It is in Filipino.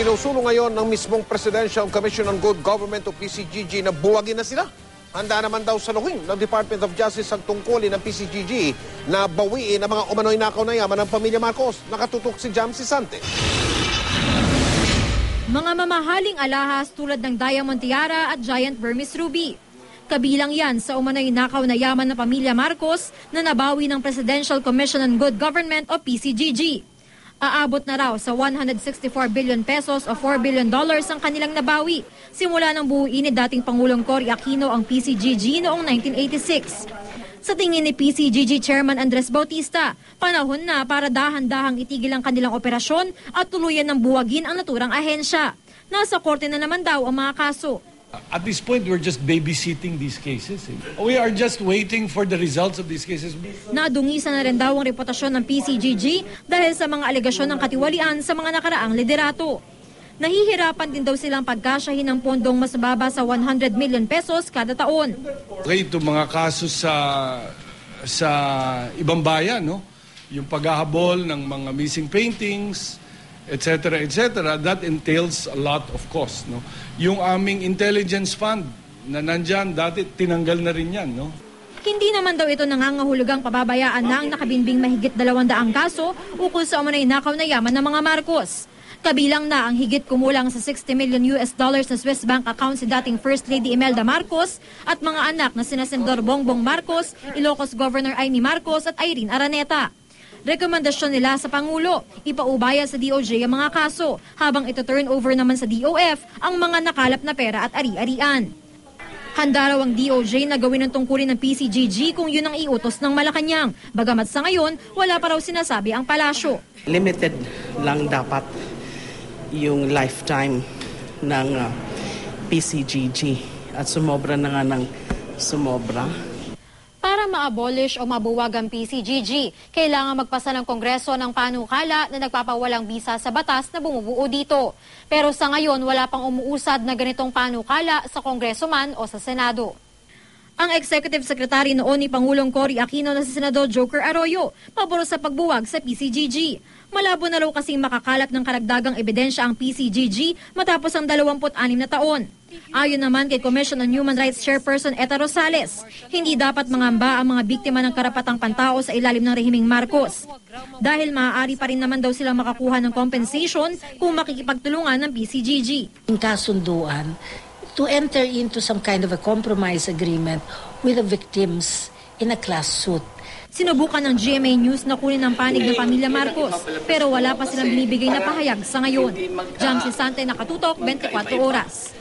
Isinusulong ngayon ng mismong Presidential Commission on Good Government o PCGG na buwagin na sila. Handa naman daw sa luhing ng Department of Justice ang tungkulin ng PCGG na bawiin ang mga umano'y nakaw na yaman ng pamilya Marcos. Nakatutok si Jam Sisante. Mga mamahaling alahas tulad ng Diamond Tiara at Giant Burmese Ruby. Kabilang yan sa umano'y nakaw na yaman ng pamilya Marcos na nabawi ng Presidential Commission on Good Government o PCGG. Aabot na raw sa 164 billion pesos o $4 billion ang kanilang nabawi. Simula ng buuin ni dating Pangulong Cory Aquino ang PCGG noong 1986. Sa tingin ni PCGG Chairman Andres Bautista, panahon na para dahan-dahang itigil ang kanilang operasyon at tuluyan ng buwagin ang naturang ahensya. Nasa korte na naman daw ang mga kaso. At this point, we're just babysitting these cases. We are just waiting for the results of these cases. Nadungisan na rin daw ang reputasyon ng PCGG dahil sa mga alegasyon ng katiwalian sa mga nakaraang liderato. Nahihirapan din daw silang pagkasyahin ng pondong mas baba sa 100 million pesos kada taon. Okay, ito mga kaso sa ibang bayan, no? Yung paghahabol ng mga missing paintings, etc., that entails a lot of cost, no? Yung aming intelligence fund na nandyan, dati tinanggal na rin yan, no? Hindi naman daw ito nangangahulugang pababayaan na ang nakabinbing mahigit 200 kaso ukol sa umanay nakaw na yaman ng mga Marcos. Kabilang na ang higit kumulang sa $60 million na Swiss bank account si dating First Lady Imelda Marcos at mga anak na sina Senador Bongbong Marcos, Ilocos Governor Amy Marcos at Irene Araneta. Rekomendasyon nila sa Pangulo, ipaubaya sa DOJ ang mga kaso, habang ito turn over naman sa DOF ang mga nakalap na pera at ari-arian. Handa raw ang DOJ na gawin ang tungkulin ng PCGG kung yun ang iutos ng Malacanang. Bagamat sa ngayon, wala pa raw sinasabi ang palasyo. Limited lang dapat yung lifetime ng PCGG at sumobra na nga ng sumobra. Para ma-abolish o mabuwag ang PCGG, kailangan magpasa ng Kongreso ng panukala na nagpapawalang bisa sa batas na bumubuo dito. Pero sa ngayon, wala pang umuusad na ganitong panukala sa Kongreso man o sa Senado. Ang Executive Secretary noon ni Pangulong Cory Aquino na si Senador Joker Arroyo, pabor sa pagbuwag sa PCGG. Malabo na raw kasing makakalap ng karagdagang ebidensya ang PCGG matapos ang 26 na taon. Ayon naman kay Commission on Human Rights Chairperson Eta Rosales, hindi dapat mangamba ang mga biktima ng karapatang pantao sa ilalim ng rehimeng Marcos. Dahil maaari pa rin naman daw silang makakuha ng compensation kung makikipagtulungan ng PCGG. Yung kasunduan to enter into some kind of a compromise agreement with the victims in a class suit. Sinubukan ng GMA News na kunin ang panig ng pamilya Marcos, pero wala pa silang binibigay na pahayag sa ngayon. Jam Sisante, nakatutok, 24 oras.